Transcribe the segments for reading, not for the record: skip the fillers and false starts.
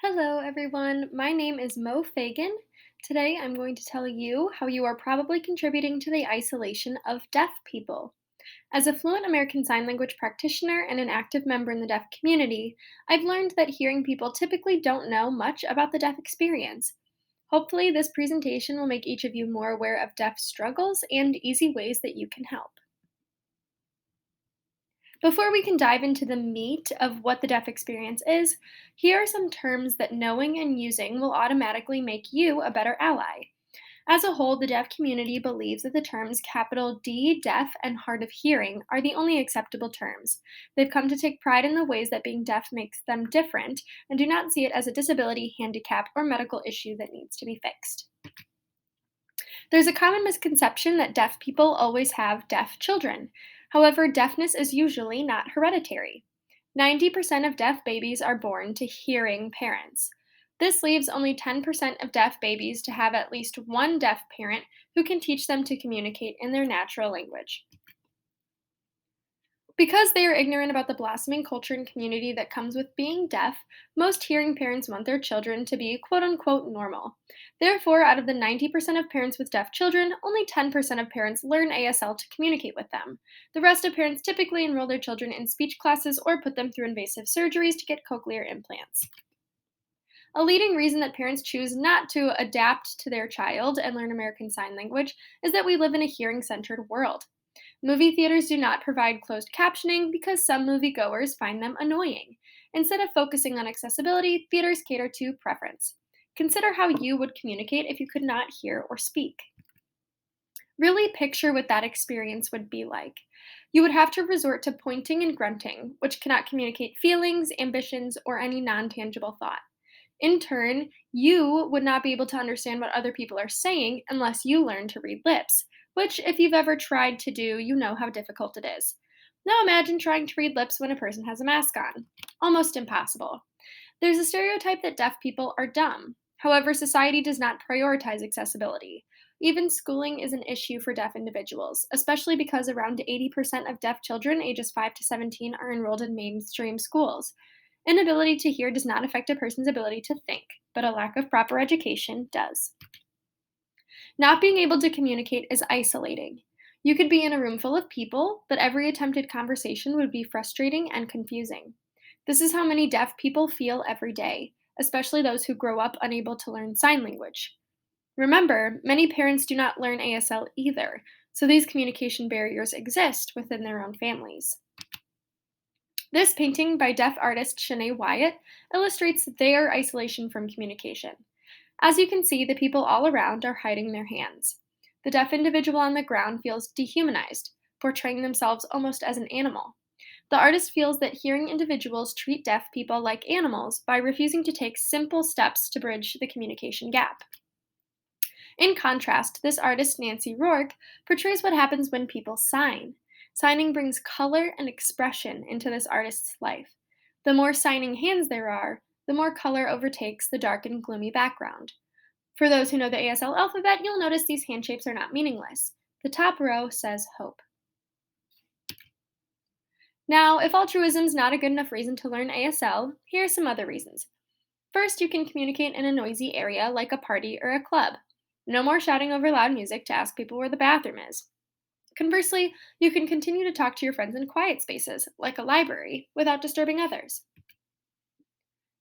Hello, everyone. My name is Mo Fagan. Today, I'm going to tell you how you are probably contributing to the isolation of deaf people. As a fluent American Sign Language practitioner and an active member in the deaf community, I've learned that hearing people typically don't know much about the deaf experience. Hopefully, this presentation will make each of you more aware of deaf struggles and easy ways that you can help. Before we can dive into the meat of what the deaf experience is, here are some terms that knowing and using will automatically make you a better ally. As a whole, the deaf community believes that the terms capital D, deaf, and hard of hearing are the only acceptable terms. They've come to take pride in the ways that being deaf makes them different and do not see it as a disability, handicap, or medical issue that needs to be fixed. There's a common misconception that deaf people always have deaf children. However, deafness is usually not hereditary. 90% of deaf babies are born to hearing parents. This leaves only 10% of deaf babies to have at least one deaf parent who can teach them to communicate in their natural language. Because they are ignorant about the blossoming culture and community that comes with being deaf, most hearing parents want their children to be quote unquote normal. Therefore, out of the 90% of parents with deaf children, only 10% of parents learn ASL to communicate with them. The rest of parents typically enroll their children in speech classes or put them through invasive surgeries to get cochlear implants. A leading reason that parents choose not to adapt to their child and learn American Sign Language is that we live in a hearing centered world. Movie theaters do not provide closed captioning because some moviegoers find them annoying. Instead of focusing on accessibility, theaters cater to preference. Consider how you would communicate if you could not hear or speak. Really picture what that experience would be like. You would have to resort to pointing and grunting, which cannot communicate feelings, ambitions, or any non tangible thought. In turn, you would not be able to understand what other people are saying unless you learn to read lips, which, if you've ever tried to do, you know how difficult it is. Now imagine trying to read lips when a person has a mask on. Almost impossible. There's a stereotype that deaf people are dumb. However, society does not prioritize accessibility. Even schooling is an issue for deaf individuals, especially because around 80% of deaf children ages 5 to 17 are enrolled in mainstream schools. Inability to hear does not affect a person's ability to think, but a lack of proper education does. Not being able to communicate is isolating. You could be in a room full of people, but every attempted conversation would be frustrating and confusing. This is how many deaf people feel every day, especially those who grow up unable to learn sign language. Remember, many parents do not learn ASL either, so these communication barriers exist within their own families. This painting by deaf artist Shanae Wyatt illustrates their isolation from communication. As you can see, the people all around are hiding their hands. The deaf individual on the ground feels dehumanized, portraying themselves almost as an animal. The artist feels that hearing individuals treat deaf people like animals by refusing to take simple steps to bridge the communication gap. In contrast, this artist, Nancy Rourke, portrays what happens when people sign. Signing brings color and expression into this artist's life. The more signing hands there are, the more color overtakes the dark and gloomy background. For those who know the ASL alphabet, you'll notice these hand shapes are not meaningless. The top row says hope. Now, if altruism is not a good enough reason to learn ASL, here are some other reasons. First, you can communicate in a noisy area like a party or a club. No more shouting over loud music to ask people where the bathroom is. Conversely, you can continue to talk to your friends in quiet spaces, like a library, without disturbing others.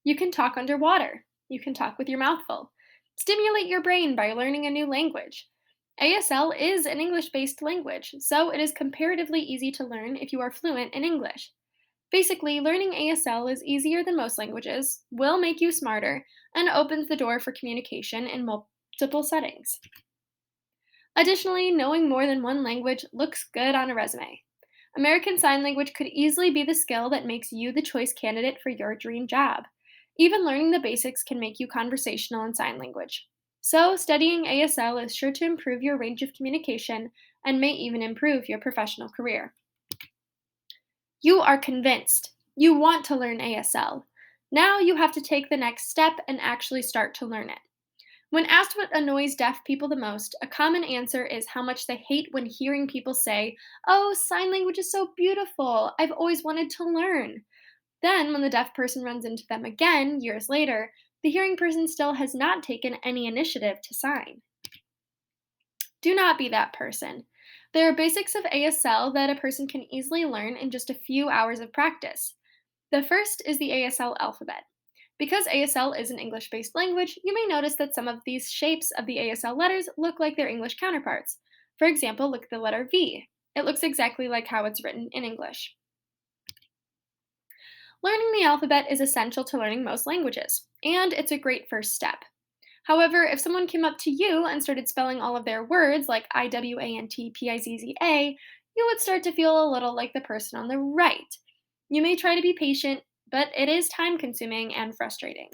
You can talk underwater. You can talk with your mouth full. Stimulate your brain by learning a new language. ASL is an English based language, so it is comparatively easy to learn if you are fluent in English. Basically, learning ASL is easier than most languages, will make you smarter, and opens the door for communication in multiple settings. Additionally, knowing more than one language looks good on a resume. American Sign Language could easily be the skill that makes you the choice candidate for your dream job. Even learning the basics can make you conversational in sign language. So, studying ASL is sure to improve your range of communication and may even improve your professional career. You are convinced. You want to learn ASL. Now you have to take the next step and actually start to learn it. When asked what annoys deaf people the most, a common answer is how much they hate when hearing people say, "Oh, sign language is so beautiful. I've always wanted to learn." Then, when the deaf person runs into them again years later, the hearing person still has not taken any initiative to sign. Do not be that person. There are basics of ASL that a person can easily learn in just a few hours of practice. The first is the ASL alphabet. Because ASL is an English based language, you may notice that some of these shapes of the ASL letters look like their English counterparts. For example, look at the letter V. It looks exactly like how it's written in English. Learning the alphabet is essential to learning most languages, and it's a great first step. However, if someone came up to you and started spelling all of their words like IWANTPIZZA, you would start to feel a little like the person on the right. You may try to be patient, but it is time consuming and frustrating.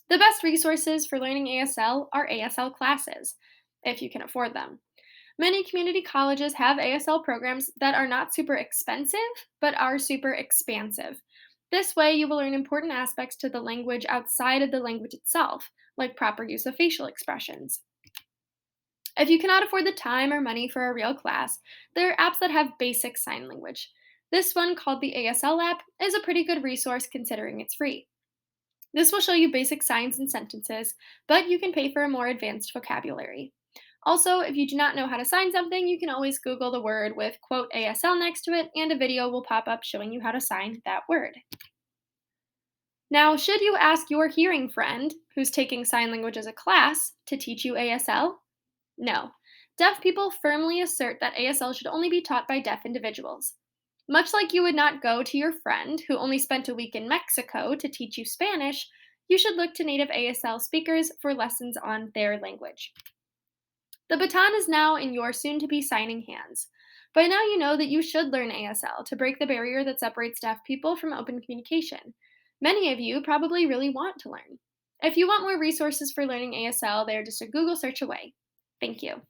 The best resources for learning ASL are ASL classes, if you can afford them. Many community colleges have ASL programs that are not super expensive, but are super expansive. This way, you will learn important aspects to the language outside of the language itself, like proper use of facial expressions. If you cannot afford the time or money for a real class, there are apps that have basic sign language. This one, called the ASL app, is a pretty good resource considering it's free. This will show you basic signs and sentences, but you can pay for a more advanced vocabulary. Also, if you do not know how to sign something, you can always Google the word with quote ASL next to it, and a video will pop up showing you how to sign that word. Now, should you ask your hearing friend, who's taking sign language as a class, to teach you ASL? No. Deaf people firmly assert that ASL should only be taught by deaf individuals. Much like you would not go to your friend who only spent a week in Mexico to teach you Spanish, you should look to native ASL speakers for lessons on their language. The baton is now in your soon to be signing hands. By now, you know that you should learn ASL to break the barrier that separates deaf people from open communication. Many of you probably really want to learn. If you want more resources for learning ASL, they are just a Google search away. Thank you.